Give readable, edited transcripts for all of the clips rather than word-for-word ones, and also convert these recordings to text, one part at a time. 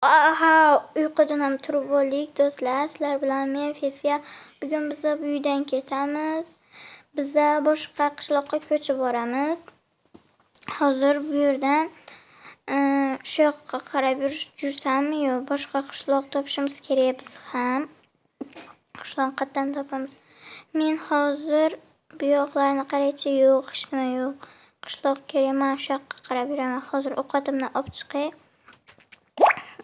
Aha, uyqudan ham turib bo'ldik do'stlar. Sizlar bilan men Fesiya. Bugun biz bu uydan ketamiz. Biz boshqa qishloqqa ko'chib boramiz. Hozir bu yerdan shu yoqqa qarab yursammi yo boshqa qishloq topishimiz kerak biz ham. Qishloq qayerdan topamiz? Men hozir bu yoqlarni qaraychi, yo'q, hech nima yo'q. Qishloq kerak, men shu yoqqa qarab yuraman. Hozir ovqatimni olib chiqay.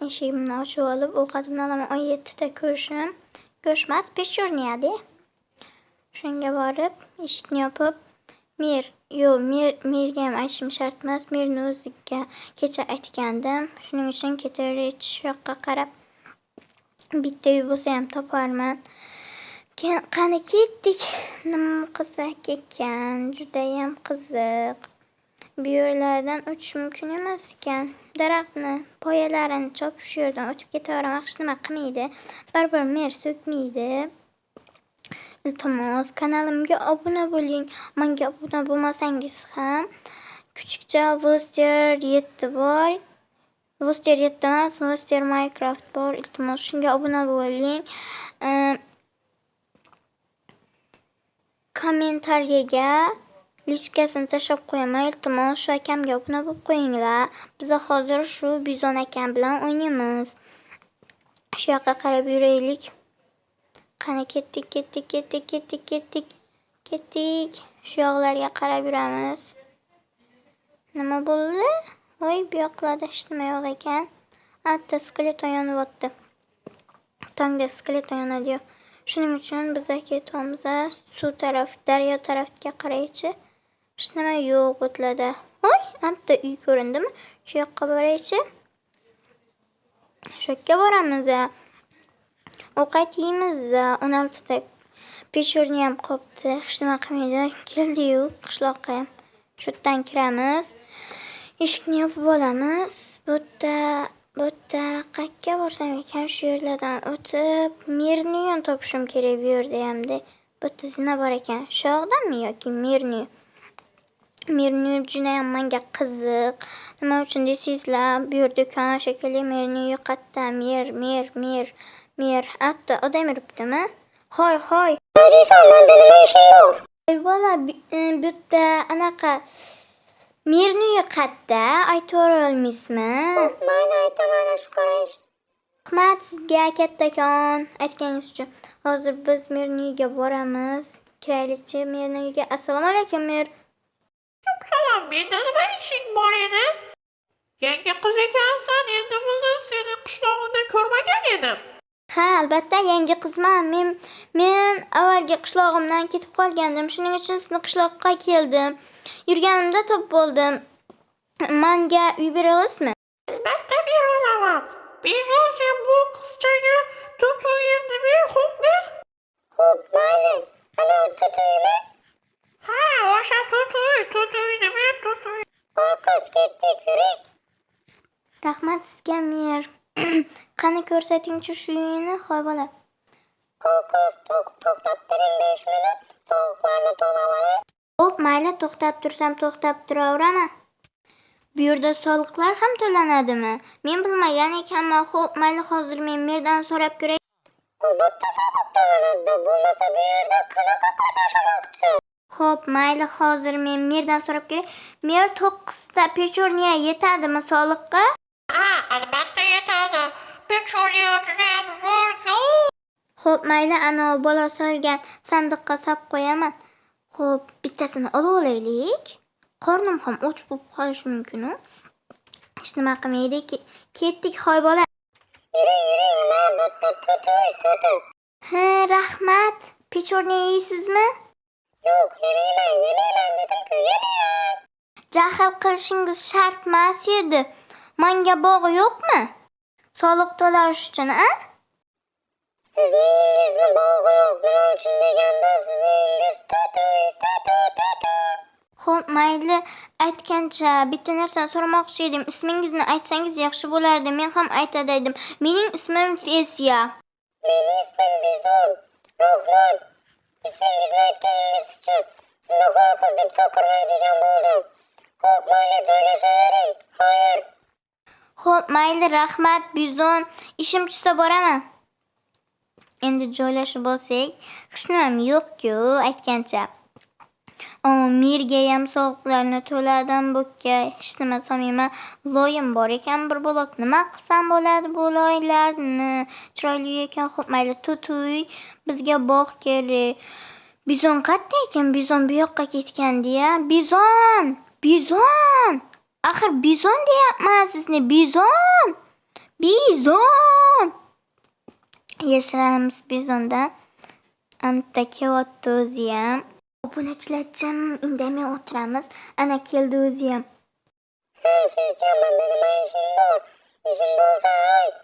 Eshigimni ochib olib, ovqatimni olaman. 17 ta ko'rishim. Ko'rishmas, pechurniya-da. Shunga borib, eshikni yopib, Merga ham aytishim shart emas. Merni o'ziga kecha aytgandim. Shuning uchun ketaverich shu yoqqa qarab. Bitta uy bo'lsa ham toparman. Qani ketdik. Nima qilsak ekan? Juda ham qiziq. Bu yerlardan o'tish mumkin emas ekan. Daraxtni poyalarini chopib shu yerdan o'tib ketaveraman. Hech nima qilmaydi. Baribir mer so'kmaydi. Iltimos, kanalimga obuna bo'ling. Menga obuna bo'lmasangiz ham kuchukcha Voster 7 bor. Voster 7 emas, Voster Minecraft bor. Iltimos, shunga obuna bo'ling. Kommentariyaga lichkasini tashlab qo'yaman. Iltimos, shu akamga obuna bo'lib qo'yinglar. Biz hozir shu Bizon akam bilan o'ynaymiz. Shu yoqqa qarab yuraylik. Qani ketdik. Shu yoqlarga qarab yuramiz. Nima bo'ldi? Voy, bu yoqlarda hech nima yo'q ekan. Atta skeleton yonyapti. Tongda skeleton yonadi. Shuning uchun biz ketyapmiz suv taraf, daryo tarafga qaraychi. Hech nima yo'q o'tlarda. Voy, atta uy ko'rindimi? Shu yoqqa boraychi. Shu yoqqa boramiz. Ovqat yeymiz. 16 ta pechurni ham qopti. Hech nima qilmaydi. Keldi-yu qishloqqa ham. Shu yerdan kiramiz. Eshikni yopib olamiz. Bu yerda qayerga borsam ekan, shu yerlardan o'tib Merni topishim kerak bu yerda hamda. Bu yerda zina bor ekan. Shu yoqdanmi yoki Merni? Merni juda ham menga qiziq. Nima uchun deysizlar? Bu yerda do'kon shekilli Merni yo'qotda. Mer. Atta odam yuribdimi? Hoy. Nima deysan? Menda nima ishing bor? Ey bola, bu yerda anaqa Merni yo'qotda. Aytib olmaysizmi? Mayli, aytaman, shu qarash. Rahmat sizga kattakon aytganingiz uchun. Hozir biz Merniga boramiz. Kiraylikchi Merniga. Assalomu alaykum Mer. Salom, menda nima ishing bor edi? Yangi qiz ekansan, endi bildim, seni qishlog'imda ko'rmagan edim. Ha, albatta yangi qizman. Men avvalgi qishlog'imdan ketib qolgandim. Shuning uchun sizni qishloqqa keldim. Yurganimda top bo'ldim. Menga uy bera olasizmi? Albatta bera olaman. Bezu, sen bu qizchaga tutuv endi ber, xo'pmi? Xo'p, mayli. Ana tutuymi? Ha, o'sha tutuyni ber, tutuy. Qiz ketdik, yuring. Rahmat sizga Mer. Qani ko'rsatingchi shu uyni, hoy bola. Qiz, to'xtab turing 5 minut. Sovuqlarni to'lab olay. Xo'p, mayli, to'xtab tursam to'xtab turaveraman. Bu yerda soliqlar ham to'lanadimi? Men bilmagan ekanman. Xo'p, mayli, hozir men Merdan so'rab ko'ray. Albatta soliq to'lanadi. Bo'lmasa bu yerda qanaqa qilib yashamoqchi? Xo'p, mayli, hozir men Merdan so'rab ko'ray. Mer 9 ta pechurniya yetadimi soliqqa? Ha, albatta yetadi. Pechurniya juda ham zo'r-ku. Xo'p, mayli, ana bola solgan sandiqqa solib qo'yaman. Xo'p, bittasini olib olaylik. Qornim ham och bo'lib qolishi mumkin-ku. Hech nima qilmaydi. Ketdik, hoy bola. Yuring, men bu yerda tutuy. Ha, rahmat. Pechurniya yeysizmi? Yo'q, yemayman dedim-ku, yemayman. Jahl qilishingiz shart emas edi. Menga bog' yo'qmi? Soliq to'lash uchun, a? Sizning uyingizni bog'i yo'q. Nima uchun deganda sizning uyingiz tutuy. Xo'p, mayli, aytgancha bitta narsani so'ramoqchi edim. Ismingizni aytsangiz yaxshi bo'lardi. Men ham aytadi edim. Mening ismim Fesiya. Mening ismim Bizon. Rahmat. Ismingizni aytganingiz uchun sizni hoy qiz deb chaqirmaydigan bo'ldim. Xo'p, mayli, joylashavering. Xayr. Xo'p, mayli, rahmat, Bizon. Ishim tushsa boraman. Endi joylashib olsak, hech nimam yo'q-ku, aytgancha. Mirga ham sovuqlarni to'ladim, bo'kka hech nima solmayman. Loyim bor ekan bir buloq. Nima qilsam bo'ladi bu loylarni? Chiroyli ekan, xo'p, mayli, tutuy. Bizga bog' kerak. Bizon qayerda ekan? Bizon bu yoqqa ketgan-da. Bizon! Bizon! Axir bizon deyapman sizni. Bizon! Bizon! Yashiranamiz bizondan. Anta kelyapti o'zi ham. Obunachilarcham indamay o'tiramiz. Ana keldi o'zi ham. Hey Fesya, menda nima ishing bor? Ishing bo'lsa ayt.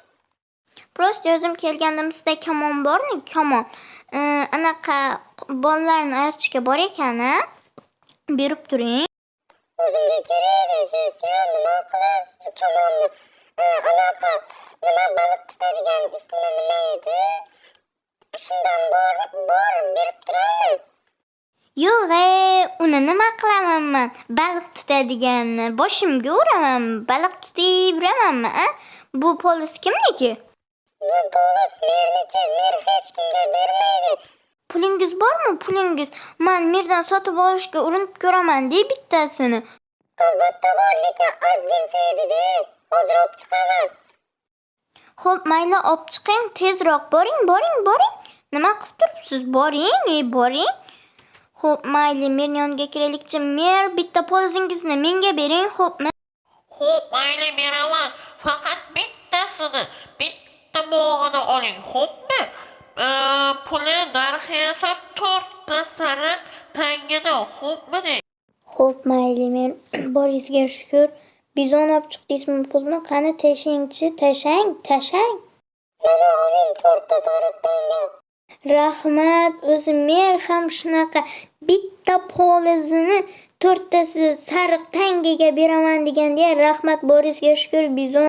Prosta o'zim kelgandim, sizda kamon bormi? Kamon. Anaqa bolalarni aytishga bor ekan, berib turing. O'zimga kerak Fesya, nima qilasiz kamonni? Anaqa nima baliq tutadigan ismi nima edi? Shundan bor berib turaymi? Yo'q, uni nima qilaman men? Baliq tutadiganni boshimga uraman, baliq tutib yuramanmi, Bu polis kimniki? Bu polis merniki, mer hech kimga bermaydi. Pulingiz bormi, pulingiz? Men merdan sotib olishga urinib ko'raman, deb bittasini. Albatta bor, lekin ozgincha edi-da. Hozir olib chiqaman. Xo'p, mayli, olib chiqing, tezroq boring. Nima qilib turibsiz? Boring. Xo'p, mayli, merning yoniga kiraylikchi. Mer, bitta polisingizni menga bering, xo'pmi? Xo'p, mayli beraman. Faqat bittasini, bitta bog'ini oling, xo'pmi? Puli darhesab 4 ta sariq tangida, xo'pmi? Xo'p, mayli, men boringizga shukr. Bizon olib chiqdingizmi pulni? Qani tashingchi, tashang. Mana oling 4 ta sariq tanga. Rahmat, o'zi mer ham shunaqa bitta polizini 4 tasi sariq tangaga beraman deganda, rahmat, boringizga shukr, Bizon.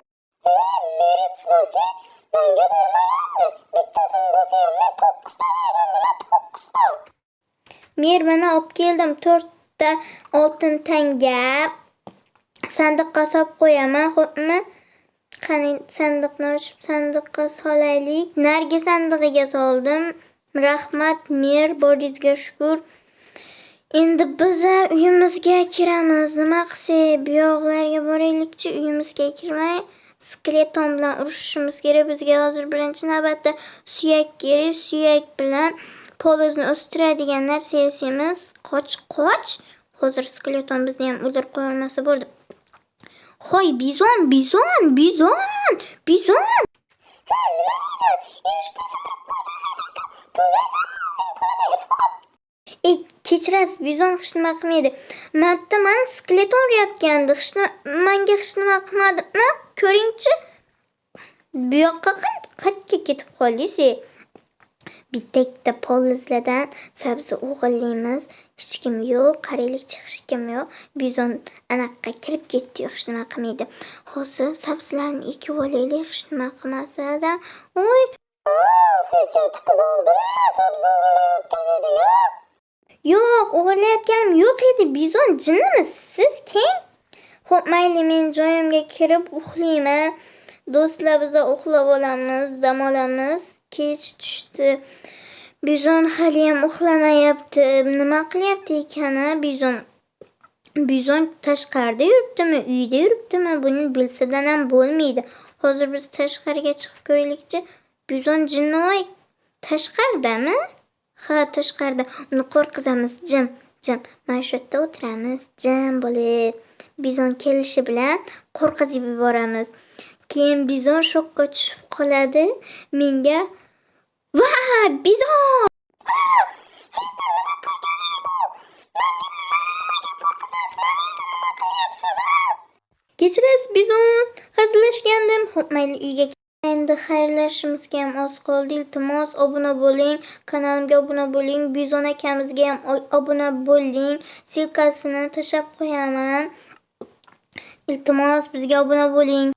Mer iflosi, menga bermayapti. Bittasini bo'lsa ham 9 ta bergan, nima 9 ta? Mer, mana olib keldim 4 ta oltin tanga. Sandiqqa solib qo'yaman, xo'pmi? Qani sandiqni ochib sandiqqa solaylik. Nargi sandig'iga soldim. Rahmat, Mer, boringizga shukr. Endi biz uyimizga kiramiz. Nima qilsak, bu yoqlarga boraylikchi, uyimizga kirmay skeleton bilan urushishimiz kerak. Bizga hozir birinchi navbatda suyak kerak. Suyak bilan polizni o'stiradigan narsa yasaymiz. Qoch. Hozir skeleton bizni ham o'ldirib qo'ya olmasa bo'ldi. Hoy, Bizon! Kechirasiz, Bizon hech nima qilmaydi. Men skeleton urayotgandi. Menga hech nima qilmadimi? Ko'ringchi. Bu yoqqa qayerga ketib qoldingiz? Bitta polizlardan sabzi o'g'irlaymiz. Hech kim yo'q, qaraylikchi, hech kim yo'q. Bizon anaqa kirib ketdi, hech nima qilmaydi. Hozir sabzilarni ekib olaylik, hech nima qilmasa-da. Oy, Fesya tutib oldimmi? Sabzi o'g'irlayotgan eding-a? yo'q, o'g'irlayotganim yo'q edi. Bizon jinnimiz, siz kim? Xo'p, mayli, men joyimga kirib uxlayman. Do'stlar, biz uxlab olamiz, dam olamiz. Kech tushdi. Bizon hali ham uxlamayapti. Nima qilyapti ekan, Bizon tashqarida yuribdimi, uyda yuribdimi? Buni bilsadan ham bo'lmaydi. Hozir biz tashqariga chiqib ko'raylikchi. Bizon jinnivoy tashqaridami? Ha, tashqarida. Uni qo'rqizamiz, jim. Mana shu yerda o'tiramiz, jim bo'lib. Bizon kelishi bilan qo'rqizib yuboramiz. Keyin Bizon shokka tushib qoladi. Menga va Bizon! Kechirasiz, Bizon. Hazillashgandim. Xo'p, mayli, uyga endi xayrlashishimizga ham oz qoldi. Iltimos, obuna bo'ling. Kanalimga obuna bo'ling. Bizon akamizga ham obuna bo'ling. Silkasini tashab qo'yaman. Iltimos, bizga obuna bo'ling.